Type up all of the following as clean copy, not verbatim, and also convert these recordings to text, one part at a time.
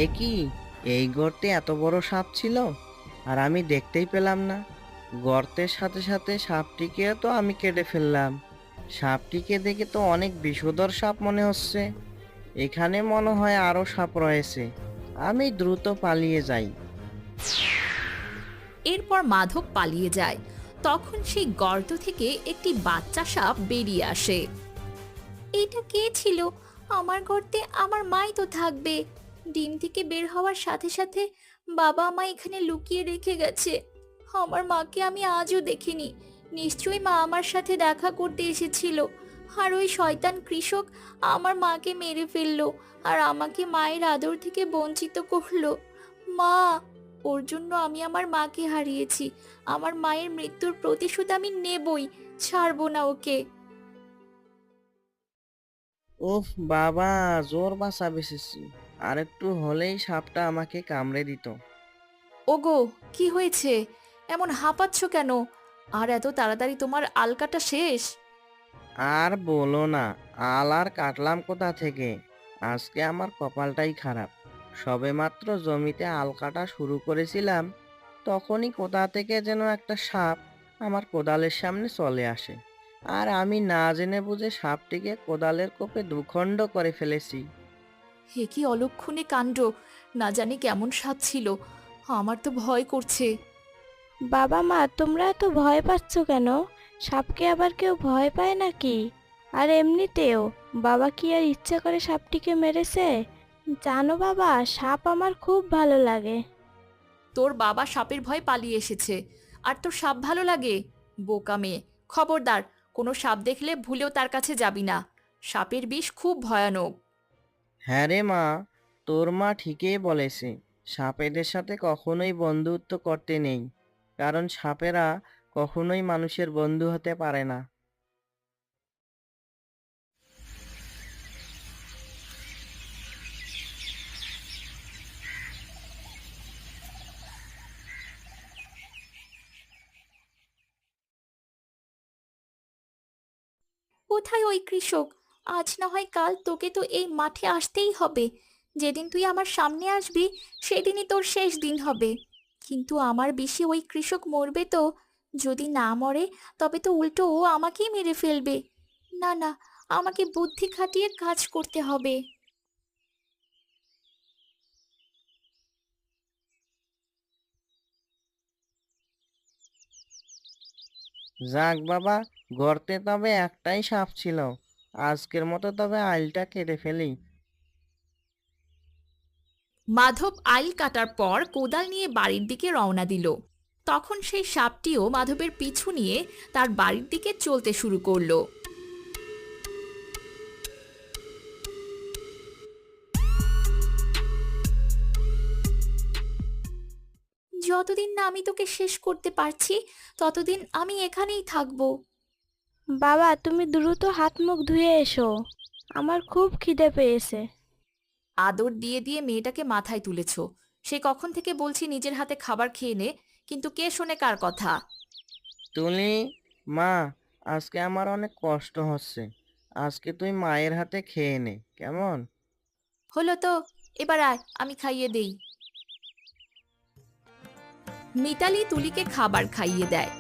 এ কি, এই গর্তে এত বড় সাপ ছিল আর আমি দেখতেই পেলাম না। গর্তের সাথে সাথে সাপটিকে তো আমি কেটে ফেললাম। সাপটিকে দেখে তো অনেক বিষধর সাপ মনে হচ্ছে। এখানে মনে হয় আরো সাপ রয়েছে। আমি দ্রুত পালিয়ে যাই। এরপর মাধব পালিয়ে যায়। তখন সেই গর্ত থেকে একটি বাচ্চা সাপ বেরিয়ে আসে। এটা কে ছিল? আমার গর্তে আমার মাই তো থাকবে। ডিম থেকে বের হওয়ার সাথে সাথে বাবা মা এখানে লুকিয়ে রেখে গেছে। আমার মাকে আমি আজও দেখিনি। নিশ্চয়ই মা আমার সাথে দেখা করতে এসেছিল। আর ওই শয়তান কৃষক আমার মাকে মেরে ফেললো আর আমাকে মায়ের আদর থেকে বঞ্চিত করলো। মা, ওর জন্য আমি আমার মাকে হারিয়েছি। আমার মায়ের মৃত্যুর প্রতিশোধ আমি নেবই, ছাড়বো না ওকে। ওহ বাবা, জোর বাঁচা বেঁচেছি। আর একটু হলেই সাপটা আমাকে কামড়ে দিত। ওগো, কি হয়েছে? এমন হাঁপাচ্ছ কেন? আর এত তাড়াতাড়ি তোমার আলকাটা শেষ? আর বলো না, আল আর কাটলাম কোথা থেকে। আজকে আমার কপালটাই খারাপ। সবেমাত্র জমিতে আল কাটা শুরু করেছিলাম, তখনই কোথা থেকে যেন একটা সাপ আমার কোদালের সামনে চলে আসে। আর আমি না জেনে বুঝে সাপটিকে কোদালের কোপে দুখণ্ড করে ফেলেছি। হে কি অলক্ষণে কাণ্ড! না জানি কেমন স্বাদ ছিল। আমার তো ভয় করছে। বাবা মা, তোমরা এত ভয় পাচ্ছ কেন? সাপকে আবার কেউ ভয় পায় নাকি? আর এমনিতেও বাবা কি আর ইচ্ছে করে সাপটিকে মেরেছে? জানো বাবা, সাপ আমার খুব ভালো লাগে। তোর বাবা সাপের ভয় পালিয়ে এসেছে, আর তোর সাপ ভালো লাগে? বোকা মেয়ে! খবরদার, কোনো সাপ দেখলে ভুলেও তার কাছে যাবি না। সাপের বিষ খুব ভয়ানক। হ্যাঁ রে মা, তোর মা ঠিকই বলেছে। সাপেদের সাথে কখনোই বন্ধুত্ব করতে নেই, কারণ সাপেরা কখনোই মানুষের বন্ধু হতে পারে না। কোথায় ওই কৃষক? আজ না হয় কাল তোকে তো এই মাঠে আসতেই হবে। যেদিন তুই আমার সামনে আসবি সেদিনই তোর শেষ দিন হবে। কিন্তু আমার বেশি ওই কৃষক মরবে তো। যদি না মরে তবে তো উল্টো ও আমাকেই মেরে ফেলবে। না না, আমাকে বুদ্ধি খাটিয়ে কাজ করতে হবে। যাক বাবা, গর্তে তবে একটাই সাপ ছিল। আজকের মতো তবে আইলটা কেটে ফেলি। মাধব আইল কাটার পর কোদাল নিয়ে বাড়ির দিকে রওনা দিল। তখন সেই সাপটিও মাধবের পিছু নিয়ে তার বাড়ির দিকে চলতে শুরু করলো। যতদিন না আমি তোকে শেষ করতে পারছি ততদিন আমি এখানেই থাকবো। বাবা, তুমি দ্রুত হাত মুখ ধুয়ে এসো, আমার খুব খিদে পেয়েছে। আদর দিয়ে দিয়ে মেয়েটাকে মাথায় তুলেছ। সে কখন থেকে বলছি নিজের হাতে খাবার খেয়ে নে, কিন্তু কে শোনে কার কথা? তুলি, মা, আজকে আমার অনেক কষ্ট হচ্ছে। আজকে তুই মায়ের হাতে খেয়ে নে, কেমন? হলো তো, এবার আয় আমি খাইয়ে দেই। মিতালি তুলিকে খাবার খাইয়ে দেয়।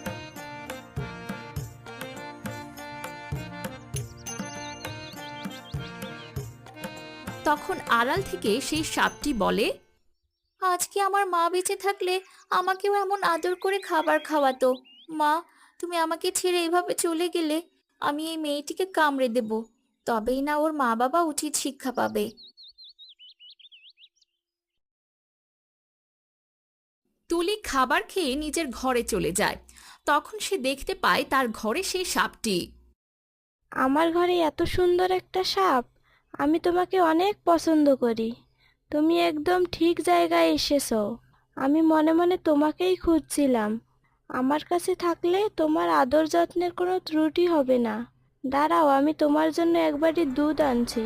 তখন আড়াল থেকে সেই সাপটি বলে, আজকে আমার মা বেঁচে থাকলে আমাকেও এমন আদর করে খাবার খাওয়াতো। মা, তুমি আমাকে ছেড়ে এভাবে চলে গেলে আমি এই মেয়েটিকে কামড়ে দেব। তবেই না ওর মা বাবা উচিত শিক্ষা পাবে। তুলি খাবার খেয়ে নিজের ঘরে চলে যায়। তখন সে দেখতে পায় তার ঘরে সেই সাপটি। আমার ঘরে এত সুন্দর একটা সাপ! আমি তোমাকে অনেক পছন্দ করি। তুমি একদম ঠিক জায়গায় এসেছো। আমি মনে মনে তোমাকেই খুঁজছিলাম। আমার কাছে থাকলে তোমার আদর যত্নের কোনো ত্রুটি হবে না। দাঁড়াও, আমি তোমার জন্য এক বাটি দুধ আনছি।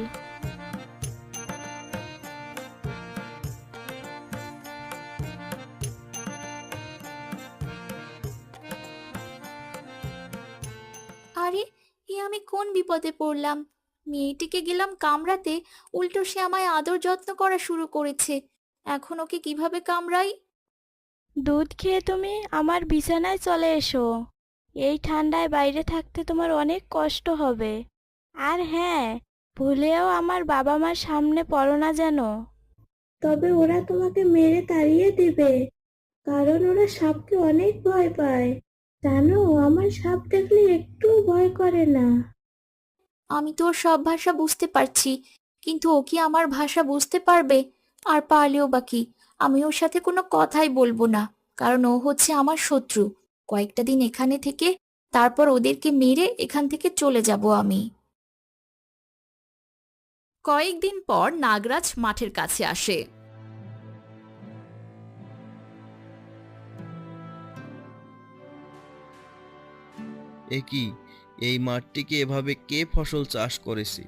আরে, এ আমি কোন বিপদে পড়লাম? মেয়েটিকে গেলাম কামড়াতে, উল্টো সে আমায় আদর যত্ন করা শুরু করেছে। এখন ওকে কিভাবে কামড়াই? দুধ খেয়ে তুমি আমার বিছানায় চলে এসো। এই ঠান্ডায় বাইরে থাকতে তোমার অনেক কষ্ট হবে। আর হ্যাঁ, ভুলেও আমার বাবা মার সামনে পড়ো না যেন। তবে ওরা তোমাকে মেরে তাড়িয়ে দিবে, কারণ ওরা সাপকে অনেক ভয় পায়। জানো, আমার সাপ দেখলে একটুও ভয় করে না। আমি তো ওর সব ভাষা বুঝতে পারছি, কিন্তু ও কি আমার ভাষা বুঝতে পারবে? আর পারলেও বা কি, আমি ওর সাথে কোনো কথাই বলবো না, কারণ ও হচ্ছে আমার শত্রু। কয়েকটা দিন এখানে থেকে তারপর ওদেরকে মেরে এখান থেকে চলে যাব আমি। কয়েকদিন পর নাগরাজ মাঠের কাছে আসে। এ কি, এই মাঠটিকে এভাবে কে ফসল চাষ করেছে?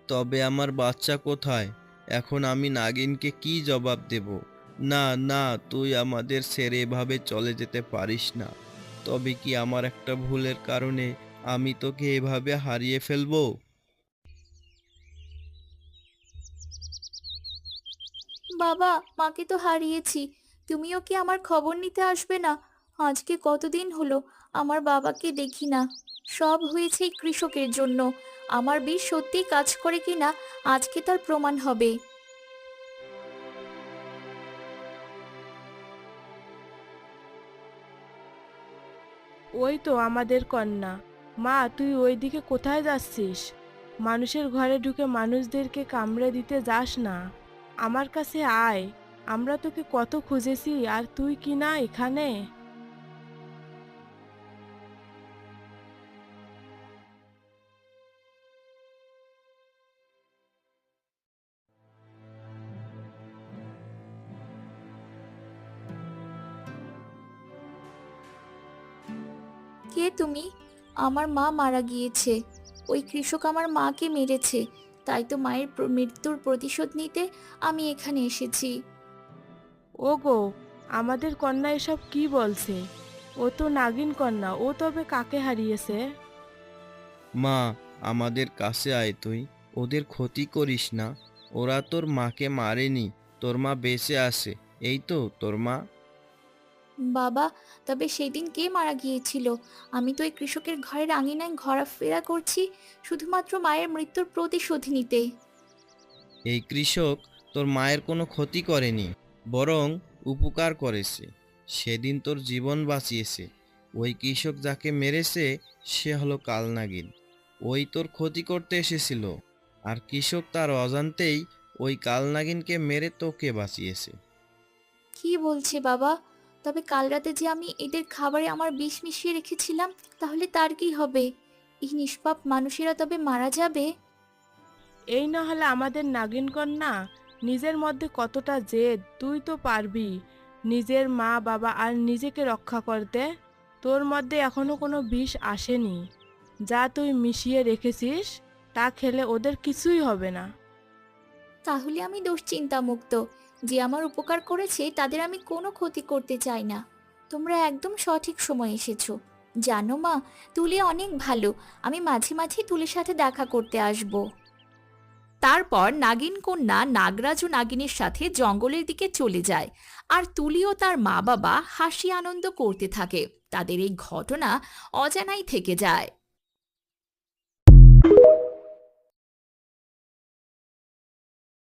তবে আমার বাচ্চা কোথায়? এখন আমি নাগিনকে কি জবাব দেব? না না, তুই আমাদের ছেড়ে এভাবে চলে যেতে পারিস না। তবে কি আমার একটা ভুলের কারণে আমি তোকে এভাবে হারিয়ে ফেলবো? বাবা, মাকে তো হারিয়েছি, তুমিও কি আমার খবর নিতে আসবে না? আজকে কতদিন হলো আমার বাবাকে দেখি না। সব হয়েছে এই কৃষকের জন্য। আমার বিষ সত্যিই কাজ করে কিনা আজকে তার প্রমাণ হবে। ওই তো আমাদের কন্যা। মা, তুই ওইদিকে কোথায় যাচ্ছিস? মানুষের ঘরে ঢুকে মানুষদেরকে কামড়ে দিতে যাস না। আমার কাছে আয়। আমরা তোকে কত খুঁজেছি, আর তুই কি না এখানে? কে তুমি? আমার মা মারা গিয়েছে। ওই কৃষক আমার মাকে মেরেছে। তাই তো মায়ের মৃত্যুর প্রতিশোধ নিতে আমি এখানে এসেছি। ওগো, আমাদের কন্যা এসব কি বলছে? ও তো নাগিন কন্যা, ও তবে কাকে হারিয়েছে? মা, আমাদের কাছে আয় তুই। ওদের ক্ষতি করিস না। ওরা তোর মাকে মারেনি। তোর মা বেঁচে আছে। এই তো তোর মা। বাবা, তবে সেদিন কে মারা গিয়েছিল? আমি তো এই কৃষকের ঘরের আঙিনায় ঘোরাফেরা করছি শুধুমাত্র মায়ের মৃত্যুর প্রতিশোধ নিতে। এই কৃষক তোর মায়ের কোনো ক্ষতি করেনি, বরং উপকার করেছে। সেদিন তোর জীবন বাঁচিয়েছে। ওই কৃষক যাকে মেরেছে সে হলো কালনাগিন। ওই তোর ক্ষতি করতে এসেছিল, আর কৃষক তার অজান্তেই ওই কালনাগিনকে মেরে তোকে বাঁচিয়েছে। কি বলছে বাবা? তবে কাল রাতে যে আমি এদের খাবারে আমার বিষ মিশিয়ে রেখেছিলাম, তাহলে তার কি হবে? এই নিষ্পাপ মানুষেরা তবে মারা যাবে? এই না হলে আমাদের নাগিন কন্যা। নিজের মধ্যে কতটা জেদ! তুই তো পারবি নিজের মা বাবা আর নিজেকে রক্ষা করতে। তোর মধ্যে এখনো কোনো বিষ আসেনি। যা তুই মিশিয়ে রেখেছিস তা খেলে ওদের কিছুই হবে না। তাহলে আমি দুশ্চিন্তা মুক্ত। যে আমার উপকার করেছে তাদের আমি কোনো ক্ষতি করতে চাই না। তোমরা একদম সঠিক সময় এসেছো। জানো মা, তুলি অনেক ভালো। আমি মাঝে মাঝে তুলির সাথে দেখা করতে আসব। তারপর নাগিন কন্যা নাগরাজ ও নাগিনের সাথে জঙ্গলের দিকে চলে যায়। আর তুলি ও তার মা বাবা হাসি আনন্দ করতে থাকে। তাদের এই ঘটনা অজানাই থেকে যায়।